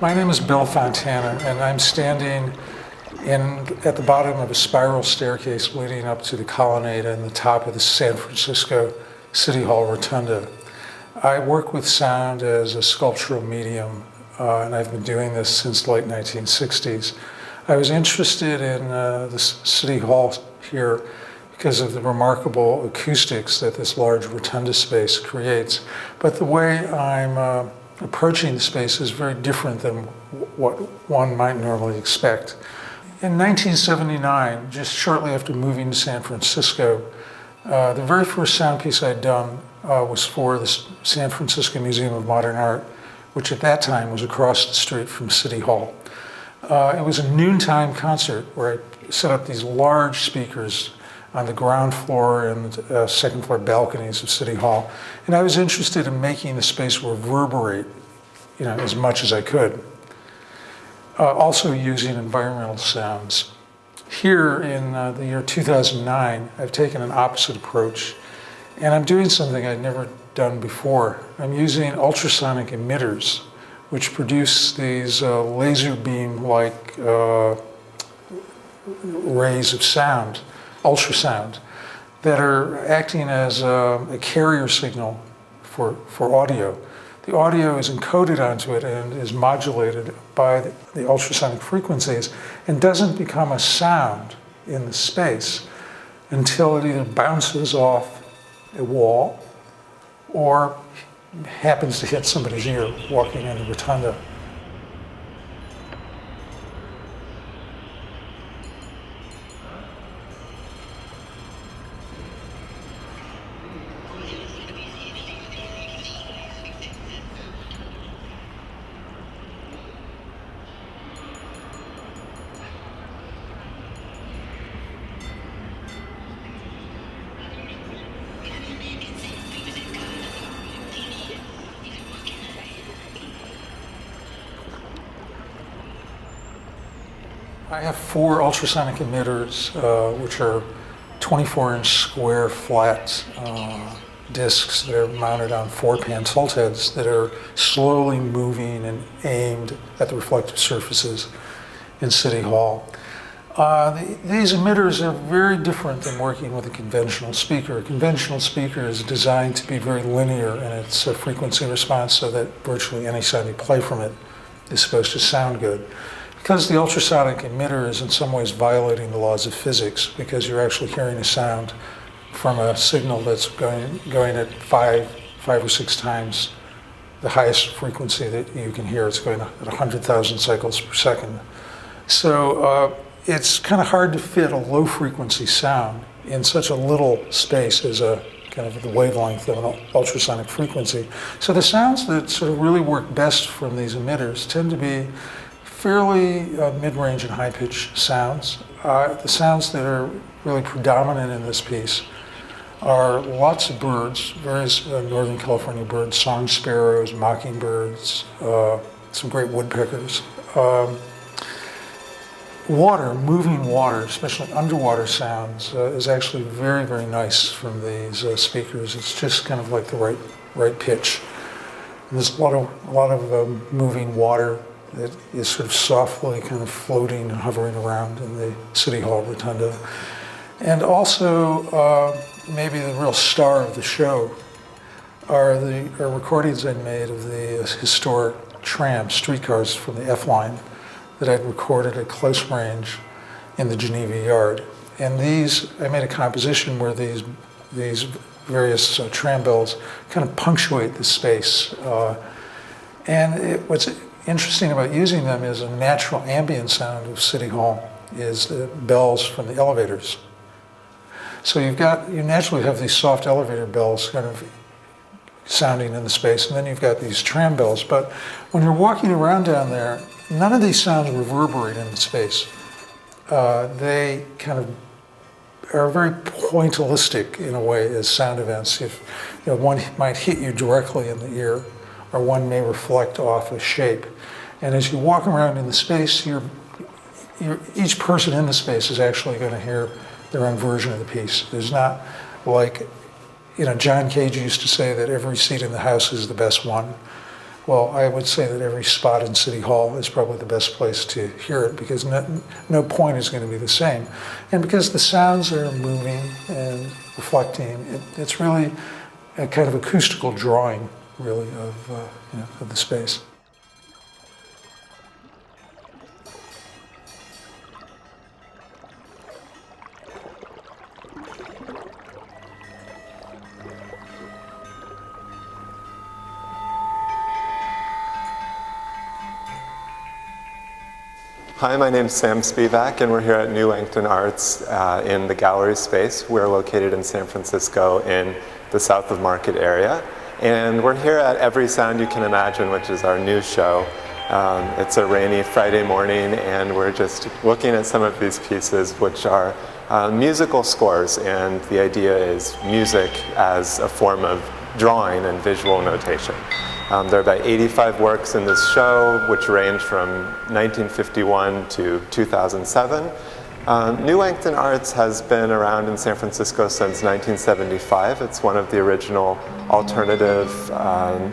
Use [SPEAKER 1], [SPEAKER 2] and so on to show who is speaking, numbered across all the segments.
[SPEAKER 1] My name is Bill Fontana, and I'm standing at the bottom of a spiral staircase leading up to the colonnade and the top of the San Francisco City Hall Rotunda. I work with sound as a sculptural medium, and I've been doing this since the late 1960s. I was interested in the City Hall here because of the remarkable acoustics that this large rotunda space creates. But the way I'm approaching the space is very different than what one might normally expect. In 1979, just shortly after moving to San Francisco, the very first sound piece I'd done was for the San Francisco Museum of Modern Art, which at that time was across the street from City Hall. It was a noontime concert where I set up these large speakers on the ground floor and second floor balconies of City Hall. And I was interested in making the space reverberate, as much as I could. Also using environmental sounds. Here in the year 2009, I've taken an opposite approach, and I'm doing something I'd never done before. I'm using ultrasonic emitters, which produce these laser beam-like rays of sound, ultrasound, that are acting as a carrier signal for audio. The audio is encoded onto it and is modulated by the ultrasonic frequencies and doesn't become a sound in the space until it either bounces off a wall or happens to hit somebody's ear walking in the rotunda. I have 4 ultrasonic emitters, which are 24-inch square flat discs that are mounted on 4-pan tilt heads that are slowly moving and aimed at the reflective surfaces in City Hall. These emitters are very different than working with a conventional speaker. A conventional speaker is designed to be very linear in its frequency response so that virtually any sound you play from it is supposed to sound good. Because the ultrasonic emitter is in some ways violating the laws of physics, because you're actually hearing a sound from a signal that's going at 5 or 6 times the highest frequency that you can hear. It's going at 100,000 cycles per second. So it's kind of hard to fit a low frequency sound in such a little space as a kind of the wavelength of an ultrasonic frequency. So the sounds that sort of really work best from these emitters tend to be fairly mid-range and high-pitched sounds. The sounds that are really predominant in this piece are lots of birds, various Northern California birds, song sparrows, mockingbirds, some great woodpeckers. Water, moving water, especially underwater sounds, is actually very, very nice from these speakers. It's just kind of like the right pitch. And there's a lot of moving water that is sort of softly kind of floating and hovering around in the City Hall Rotunda. And also, maybe the real star of the show are recordings I made of the historic streetcars from the F line that I'd recorded at close range in the Geneva Yard. And I made a composition where these various tram bells kind of punctuate the space. What's interesting about using them is a natural ambient sound of City Hall is the bells from the elevators. So you naturally have these soft elevator bells kind of sounding in the space, and then you've got these tram bells. But when you're walking around down there, none of these sounds reverberate in the space. They kind of are very pointillistic in a way as sound events. If one might hit you directly in the ear, or one may reflect off a shape. And as you walk around in the space, each person in the space is actually going to hear their own version of the piece. There's not like, John Cage used to say that every seat in the house is the best one. well, I would say that every spot in City Hall is probably the best place to hear it, because no point is going to be the same. And because the sounds are moving and reflecting, it's really a kind of acoustical drawing, really, of the space.
[SPEAKER 2] Hi, my name's Sam Spivak, and we're here at New Langton Arts in the gallery space. We're located in San Francisco in the South of Market area. And we're here at Every Sound You Can Imagine, which is our new show. It's a rainy Friday morning, and we're just looking at some of these pieces, which are musical scores. And the idea is music as a form of drawing and visual notation. There are about 85 works in this show, which range from 1951 to 2007. New Langton Arts has been around in San Francisco since 1975. It's one of the original alternative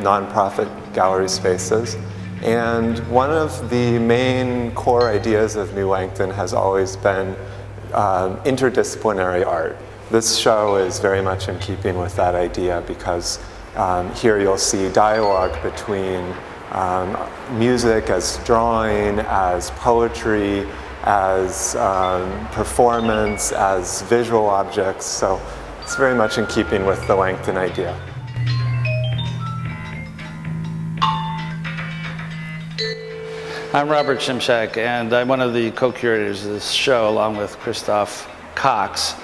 [SPEAKER 2] nonprofit gallery spaces. And one of the main core ideas of New Langton has always been interdisciplinary art. This show is very much in keeping with that idea, because here you'll see dialogue between music as drawing, as poetry, as performance, as visual objects. So it's very much in keeping with the Langton idea.
[SPEAKER 3] I'm Robert Shimshak, and I'm one of the co-curators of this show, along with Christoph Cox.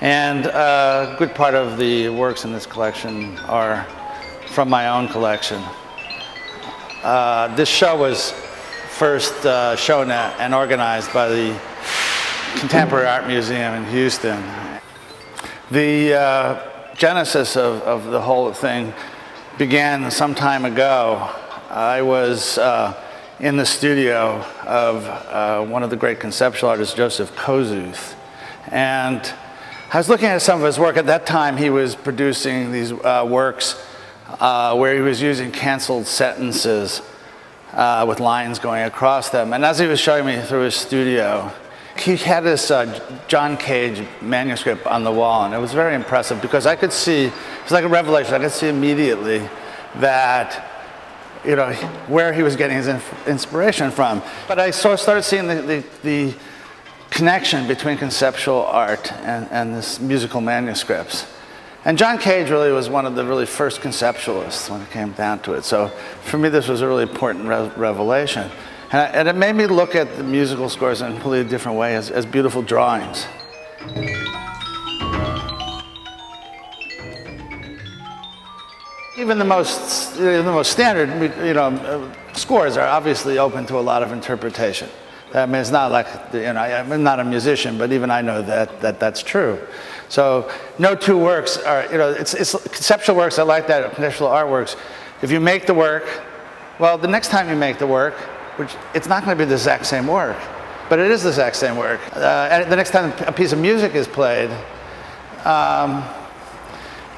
[SPEAKER 3] And a good part of the works in this collection are from my own collection. This show was first shown and organized by the Contemporary Art Museum in Houston. The genesis of the whole thing began some time ago. I was in the studio of one of the great conceptual artists, Joseph Kosuth, and I was looking at some of his work. At that time, he was producing these works where he was using canceled sentences with lines going across them. And as he was showing me through his studio, he had this John Cage manuscript on the wall, and it was very impressive because I could see, it was like a revelation, I could see immediately that, you know, where he was getting his inspiration from. But I sort of started seeing the connection between conceptual art and this musical manuscripts. And John Cage really was one of the really first conceptualists when it came down to it. So for me, this was a really important revelation. And it made me look at the musical scores in a completely different way, as beautiful drawings. Even the most standard, scores are obviously open to a lot of interpretation. I mean, it's not like, I'm not a musician, but even I know that's true. So no two works are, it's conceptual works are like that, conceptual artworks. If you make the work, well, the next time you make the work, which it's not going to be the exact same work, but it is the exact same work. And the next time a piece of music is played,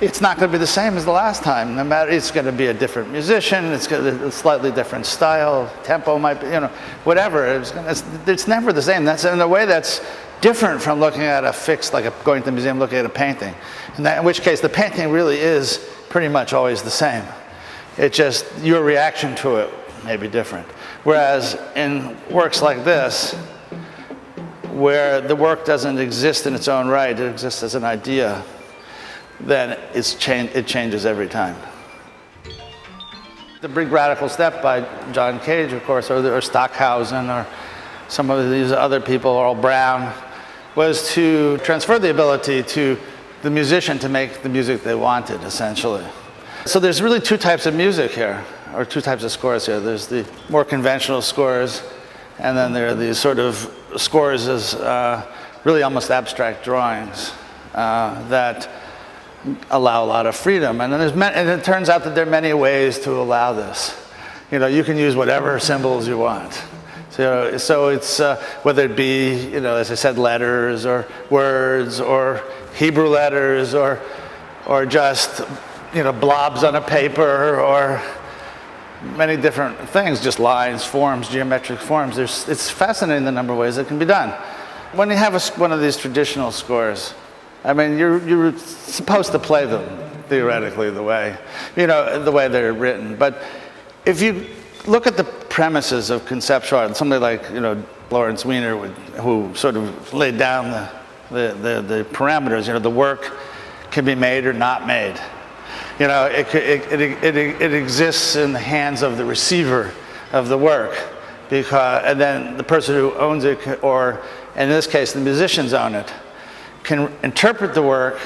[SPEAKER 3] it's not going to be the same as the last time. No matter, it's going to be a different musician. It's got a slightly different style. Tempo might be, whatever. It's never the same. That's in a way that's different from looking at a fixed, like going to the museum, looking at a painting. In which case, the painting really is pretty much always the same. It's just your reaction to it may be different. Whereas in works like this, where the work doesn't exist in its own right, it exists as an idea, then it changes every time. The Big Radical Step by John Cage, of course, or Stockhausen, or some of these other people, Earl Brown, was to transfer the ability to the musician to make the music they wanted, essentially. So there's really two types of music here, or two types of scores here. There's the more conventional scores, and then there are these sort of scores as really almost abstract drawings that allow a lot of freedom. And then and it turns out that there are many ways to allow this. You can use whatever symbols you want. So it's whether it be, as I said, letters or words or Hebrew letters or just, blobs on a paper or many different things, just lines, forms, geometric forms. It's fascinating the number of ways it can be done. When you have one of these traditional scores, I mean, you're supposed to play them theoretically the way they're written. But if you look at the premises of conceptual art, somebody like Lawrence Weiner, who sort of laid down the parameters. The work can be made or not made. It exists in the hands of the receiver of the work, and then the person who owns it, or in this case, the musicians own it, can interpret the work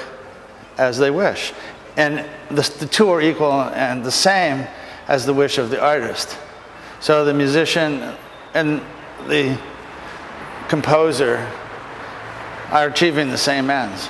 [SPEAKER 3] as they wish. And the two are equal and the same as the wish of the artist. So the musician and the composer are achieving the same ends.